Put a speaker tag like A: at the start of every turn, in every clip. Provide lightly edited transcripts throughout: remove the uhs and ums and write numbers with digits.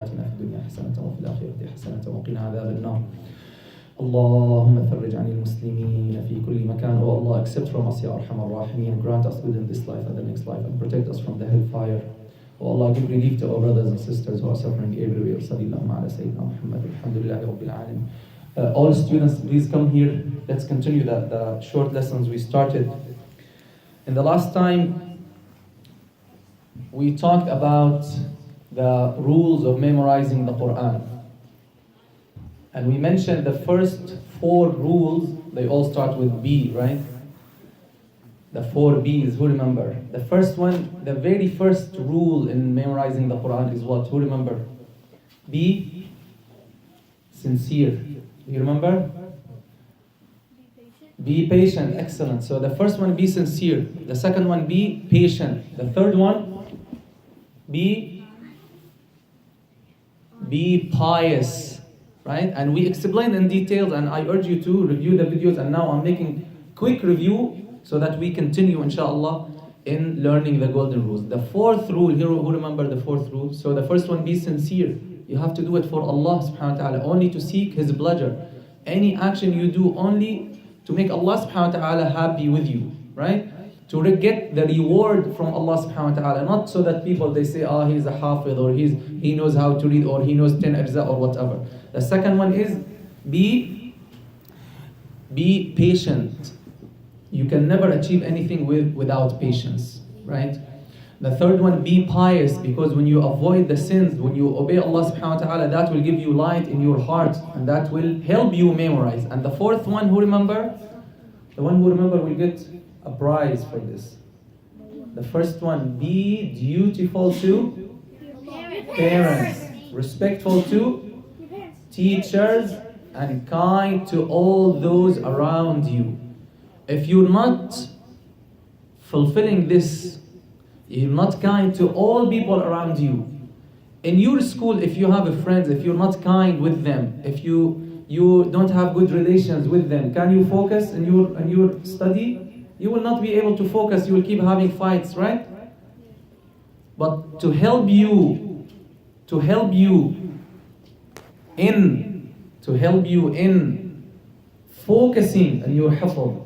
A: آتنا في الدنيا حسنة وفي الآخرة حسنة وقنا عذاب النار. اللهم فرج عن المسلمين في كل مكان. Oh Allah, accept from us, Ya Arhamar Rahimin. Grant us within this life and the next life and protect us from the hellfire. Oh Allah, give relief to our brothers and sisters who are suffering everywhere. Sallallahu ala Sayyidina Muhammad. Alhamdulillahi Rabbil Alamin. All students, please come here. Let's continue the short lessons we started. In the last time, we talked about the rules of memorizing the Quran. And we mentioned the first 4 rules, they all start with B, right? The 4 B's, who remember? The first one, the very first rule in memorizing the Quran is what? Who remember? Be sincere. You remember? Be patient, excellent. So the first one, be sincere. The second one, be patient. The third one, be pious. Right? And we explained in detail, and I urge you to review the videos, and now I'm making quick review so that we continue, inshallah, in learning the golden rules. The 4th rule, here, who remember the 4th rule? So the first one, be sincere. You have to do it for Allah subhanahu wa ta'ala, only to seek His pleasure. Any action you do only to make Allah subhanahu wa ta'ala happy with you, right? To get the reward from Allah subhanahu wa ta'ala, not so that people, they say, he's a hafiz, or he knows how to read, or he knows 10 ajza, or whatever. The second one is, be patient. You can never achieve anything without patience, right? The third one, be pious, because when you avoid the sins, when you obey Allah subhanahu wa ta'ala, that will give you light in your heart, and that will help you memorize. And the 4th one, who remember? The one who remember will get a prize for this. The first one, be dutiful to parents, respectful to teachers, and kind to all those around you. If you're not fulfilling this, you're not kind to all people around you. In your school, if you have friends, if you're not kind with them, if you don't have good relations with them, can you focus in your study? You will not be able to focus, you will keep having fights, right? But to help you in focusing on your hifz,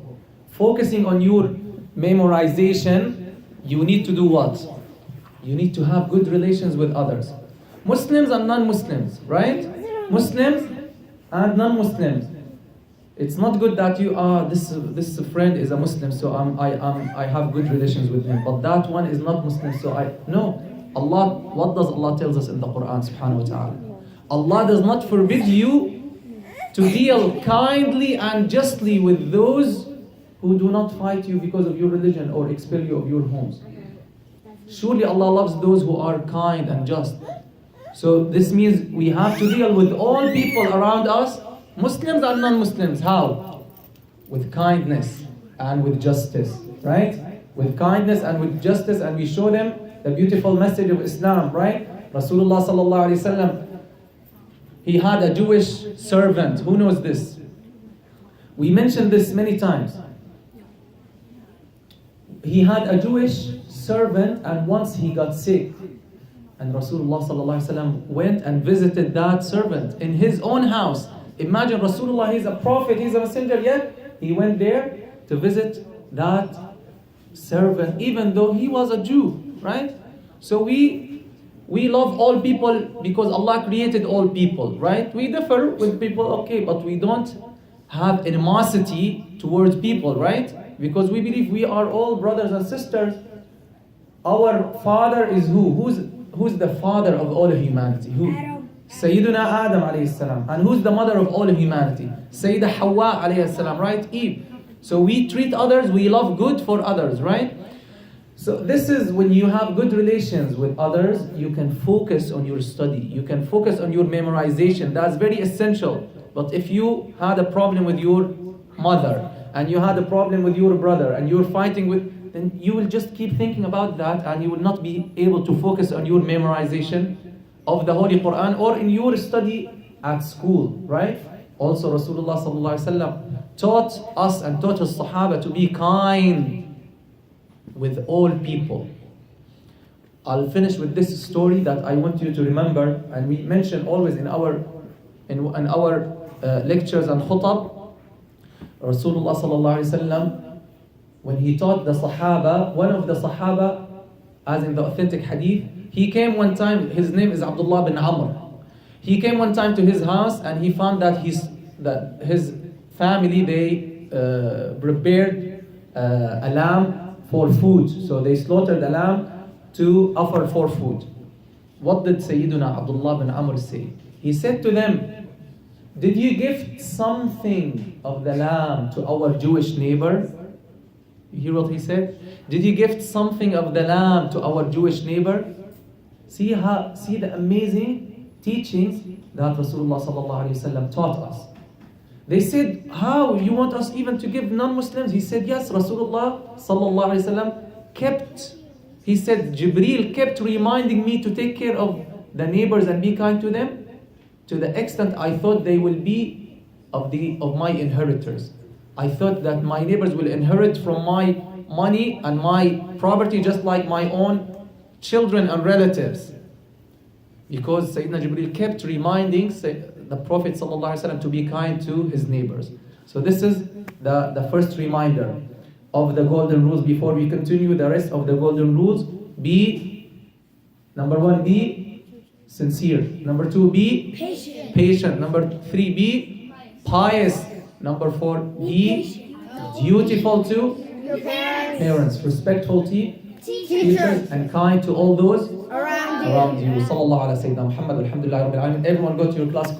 A: focusing on your memorization, you need to do what? You need to have good relations with others. Muslims and non-Muslims, right? Muslims and non-Muslims. It's not good that you are, this friend is a Muslim, so I have good relations with him, but that one is not Muslim, so no. Allah, what does Allah tells us in the Quran subhanahu wa ta'ala? Allah does not forbid you to deal kindly and justly with those who do not fight you because of your religion or expel you of your homes. Surely Allah loves those who are kind and just. So this means we have to deal with all people around us, Muslims and non-Muslims. How? With kindness and with justice, right? With kindness and with justice, and we show them the beautiful message of Islam, right? Rasulullah sallallahu alaihi wasallam, he had a Jewish servant. Who knows this? We mentioned this many times. He had a Jewish servant, and once he got sick, and Rasulullah sallallahu alaihi wasallam went and visited that servant in his own house. Imagine Rasulullah, he's a prophet, he's a messenger, yet he went there to visit that servant, even though he was a Jew, right? So we love all people because Allah created all people, right? We differ with people, okay, but we don't have animosity towards people, right? Because we believe we are all brothers and sisters. Our father is who? Who's the father of all humanity? Who? Sayyiduna Adam alayhi salam. And who's the mother of all humanity? Sayyida Hawa alayhi salam, right? Eve. So we treat others, we love good for others, right? So this is when you have good relations with others, you can focus on your study. You can focus on your memorization. That's very essential. But if you had a problem with your mother, and you had a problem with your brother, and you're fighting with, then you will just keep thinking about that, and you will not be able to focus on your memorization of the Holy Quran or in your study at school, right? Also Rasulullah sallallahu alaihi wasallam taught us and taught his Sahaba to be kind with all people. I'll finish with this story that I want you to remember, and we mention always in our lectures and khutab. Rasulullah sallallahu alaihi wasallam, when he taught the Sahaba, one of the Sahaba, as in the authentic hadith, he came one time. His name is Abdullah bin Amr. He came one time to his house and he found that his family, they prepared a lamb for food. So they slaughtered a lamb to offer for food. What did Sayyiduna Abdullah bin Amr say? He said to them, "Did you gift something of the lamb to our Jewish neighbor?" You hear what he said? Did you gift something of the lamb to our Jewish neighbor? See the amazing teachings that Rasulullah sallallahu alaihi wasallam taught us. They said, "How, you want us even to give non-Muslims?" He said, "Yes, Rasulullah sallallahu alaihi wasallam he said, Jibreel kept reminding me to take care of the neighbors and be kind to them, to the extent I thought they will be of my inheritors. I thought that my neighbors will inherit from my money and my property just like my own children and relatives." Because Sayyidina Jibreel kept reminding the Prophet ﷺ to be kind to his neighbors. So this is the first reminder of the golden rules. Before we continue the rest of the golden rules, number 1, be sincere. Number 2, be patient. Number 3, be pious. Number 4, be dutiful to
B: your
A: parents, respectful to teachers, and kind to all those around you. Sallallahu ala Sayyidina Muhammad, alhamdulillah rabbil alamin. Everyone go to your class.